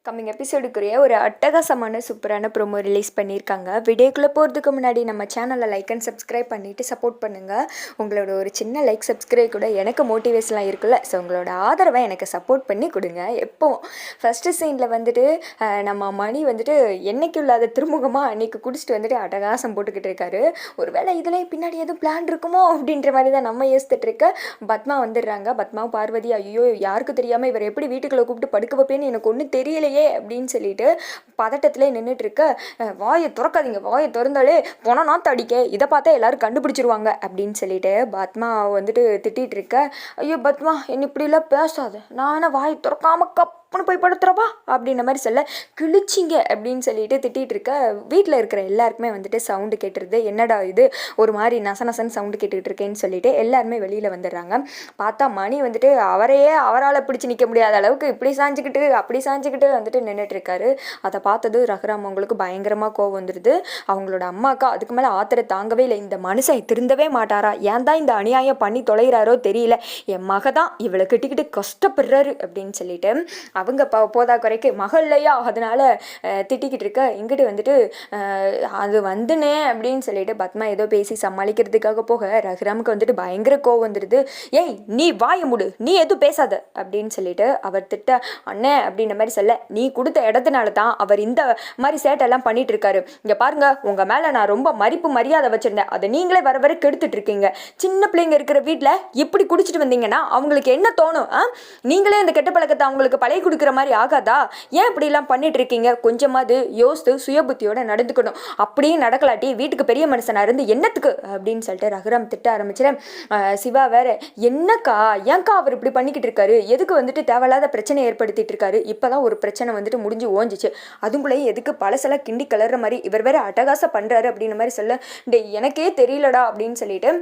Coming எபிசோடுக்குரிய ஒரு அட்டகாசமான சூப்பரான ப்ரோமோ ரிலீஸ் பண்ணியிருக்காங்க. வீடியோக்குள்ளே போகிறதுக்கு முன்னாடி நம்ம சேனலை லைக் அண்ட் சப்ஸ்கிரைப் பண்ணிவிட்டு சப்போர்ட் பண்ணுங்கள். உங்களோட ஒரு சின்ன லைக் சப்ஸ்கிரைப் கூட எனக்கு மோட்டிவேஷன்லாம் இருக்குல்ல, ஸோ உங்களோட ஆதரவை எனக்கு சப்போர்ட் பண்ணி கொடுங்க. எப்போவும் ஃபஸ்ட்டு சீனில் வந்துட்டு நம்ம மணி வந்துட்டு என்னைக்கு இல்லாத திருமுகமாக அன்றைக்கி குடிச்சிட்டு வந்துட்டு அட்டகாசம் போட்டுக்கிட்டு இருக்காரு. ஒரு வேளை இதில் பின்னாடி எதுவும் பிளான் இருக்குமோ அப்படின்ற மாதிரி தான் நம்ம யோசித்துட்டு இருக்க. பத்மா வந்துடுறாங்க. பத்மாவும் பார்வதி, ஐயோ யாருக்கு தெரியாமல் இவர் எப்படி வீட்டுக்குள்ளே கூப்பிட்டு படுக்க வைப்பேன்னு எனக்கு ஒன்றும் தெரியலையே அப்படின்னு சொல்லிட்டு பதட்டத்திலே நின்றுட்டு இருக்க. வாயை திறக்காதீங்க, வாயை திறந்தாலே போனா தடிக்க, இதை பார்த்தா எல்லாரும் கண்டுபிடிச்சிருவாங்க அப்படின்னு சொல்லிட்டு பத்மா வந்துட்டு திட்டிகிட்டு இருக்க. ஐயோ பத்மா என்ன இப்படிலாம் பேசாத, நான் என்ன வாயை திறக்காம கப்புன்னு போய் படுத்துறப்பா அப்படின்ற மாதிரி சொல்ல, கிழிச்சிங்க அப்படின்னு சொல்லிட்டு திட்டிகிட்டு இருக்க. வீட்டில் இருக்கிற எல்லாருக்குமே வந்துட்டு சவுண்டு கேட்டுருது. என்னடா இது ஒரு மாதிரி நசநசன்னு சவுண்டு கேட்டுக்கிட்டு இருக்கேன்னு சொல்லிட்டு எல்லாருமே வெளியில் வந்துடுறாங்க. பார்த்தா மணி வந்துட்டு அவரால் பிடிச்சி நிற்க முடியாத அளவுக்கு இப்படி சாஞ்சிக்கிட்டு அப்படி சாஞ்சிக்கிட்டு வந்துட்டு நின்றுட்டுருக்காரு. அதை பார்த்தது ரகுராம் அவங்களுக்கு பயங்கரமாக கோவம் வந்துடுது. அவங்களோட அம்மாக்கா அதுக்கு மேலே ஆத்திர தாங்கவே இல்லை. இந்த மனுஷன் திருந்தவே மாட்டாரா, ஏன் தான் இந்த அநியாயம் பண்ணி தொலைகிறாரோ தெரியல, என் மக தான் இவளை கிட்டிக்கிட்டு கஷ்டப்படுறாரு அப்படின்னு சொல்லிட்டு அவங்க போதா குறைக்கு மகள் இல்லையா அதனால திட்டிக்கிட்டு இருக்க. இங்கிட்டு வந்துட்டு அது வந்துனே அப்படின்னு சொல்லிட்டு பத்மா ஏதோ பேசி சமாளிக்கிறதுக்காக போக ரகுராமுக்கு வந்துட்டு பயங்கர கோவம் வந்துடுது. ஏய் நீ வாய முடு, நீ எதுவும் பேசாத அப்படின்னு சொல்லிட்டு அவர் திட்ட. அண்ணே அப்படின்ற மாதிரி சொல்ல, நீ கொடுத்த இடத்துனால தான் அவர் இந்த மாதிரி சேட்டெல்லாம் பண்ணிட்டு இருக்காரு. இங்க பாருங்க, உங்க மேல நான் ரொம்ப மதிப்பு மரியாதை வச்சிருந்தேன், அதை நீங்களே வர வர கெடுத்துட்டு இருக்கீங்க. சின்ன பிள்ளைங்க இருக்கிற வீட்டில் இப்படி குடிச்சிட்டு வந்தீங்கன்னா அவங்களுக்கு என்ன தோணும்? நீங்களே இந்த கெட்ட பழக்கத்தை அவங்களுக்கு பழைய கொடுக்குற மாதிரி ஆகாதா? ஏன் இப்படிலாம் பண்ணிட்டு இருக்கீங்க? கொஞ்சமாவது யோசித்து சுயபுத்தியோட நடந்துக்கணும். அப்படியே நடக்கலாட்டி வீட்டுக்கு பெரிய மனுஷனா இருந்து என்னத்துக்கு அப்படின்னு சொல்லிட்டு ரகுராம் திட்ட ஆரம்பிச்சிட்டேன். சிவா வேற, என்னக்கா ஏன்க்கா அவர் இப்படி பண்ணிக்கிட்டு இருக்காரு, எதுக்கு வந்துட்டு தேவையில்லாத பிரச்சனை ஏற்படுத்திட்டு இருக்காரு, இப்போதான் ஒரு பிரச்சனை வந்துட்டு முடிஞ்சு ஓஞ்சிச்சு, அதுக்குள்ளேயே எதுக்கு பழசெல்லாம் கிண்டி கலர்ற மாதிரி இவர் வேற அட்டகாசம் பண்ணுறாரு அப்படின்ற மாதிரி சொல்ல, டே எனக்கே தெரியலடா அப்படின்னு சொல்லிட்டு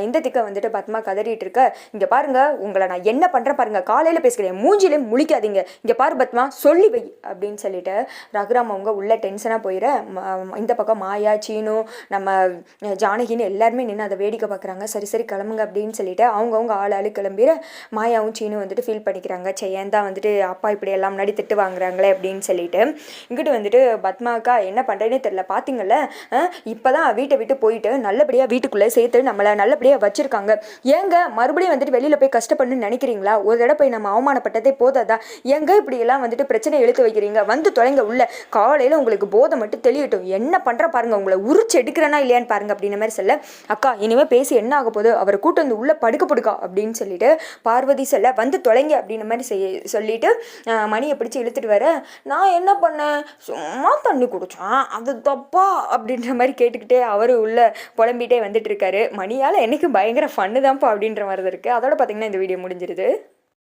இந்த திக்கை வந்துட்டு பத்மா கதறிட்டு இருக்க. இங்கே பாருங்க, உங்களை நான் என்ன பண்ணுறேன் பாருங்க, காலையில் பேசுகிறேன், மூஞ்சிலே முழிக்காதீங்க, இங்கே பாரு பத்மா சொல்லி வை அப்படின்னு சொல்லிட்டு ரகுராம் அவங்க உள்ள டென்ஷனாக போயிட. இந்த பக்கம் மாயா சீனு நம்ம ஜானகின்னு எல்லாருமே நின்று அதை வேடிக்கை பார்க்குறாங்க. சரி சரி கிளம்புங்க அப்படின்னு சொல்லிட்டு அவங்கவுங்க ஆள் கிளம்பிட. மாயாவும் சீனு வந்துட்டு ஃபீல் பண்ணிக்கிறாங்க, ஏன் தான் வந்துட்டு அப்பா இப்படி எல்லாம் முன்னாடி திட்டு வாங்குறாங்களே அப்படின்னு சொல்லிட்டு. இங்கிட்டு வந்துட்டு பத்மாக்கா என்ன பண்ணுறேன்னே தெரியல, பார்த்தீங்கல்ல இப்போ தான் வீட்டை விட்டு போயிட்டு நல்லபடியாக வீட்டுக்குள்ளே சேர்த்து நம்மளை நல்லபடியாக வச்சுருக்காங்க, ஏங்க மறுபடியும் வந்துட்டு வெளியில் போய் கஷ்டப்படணும்னு நினைக்கிறீங்களா? ஒரு தடவை போய் நம்ம அவமானப்பட்டதே போதாதா? ஏங்க இப்படியெல்லாம் வந்துட்டு பிரச்சனை இழுத்து வைக்கிறீங்க? வந்து தொலைங்க உள்ள, காலையில் உங்களுக்கு போதை மட்டும் தெளியட்டும், என்ன பண்ணுற பாருங்க, உங்களை உரிச்சு எடுக்கிறேன்னா இல்லையான்னு பாருங்க அப்படின்ற மாதிரி சொல்ல. அக்கா இனிமேல் பேசி என்ன ஆக போகுது, அவரை கூட்டு வந்து உள்ள படுக்கா அப்படின்னு சொல்லிட்டு பார்வதி சொல்ல, வந்து தொலைங்க அப்படின்ற மாதிரி சொல்லிட்டு மணியை பிடிச்சி இழுத்துட்டு வர. நான் என்ன பண்ணேன், சும்மா தண்ணி குடிச்சேன், அது தப்பா அப்படின்ற மாதிரி கேட்டுக்கிட்டே அவரு உள்ள புலம்பிகிட்டே வந்துட்டு இருக்காரு. மணியால் எனக்கு பயங்கர ஃபன்னு தான்ப்பா அப்படின்ற மாதிரி இருக்குது. அதோட பார்த்தீங்கன்னா இந்த வீடியோ முடிஞ்சிருது.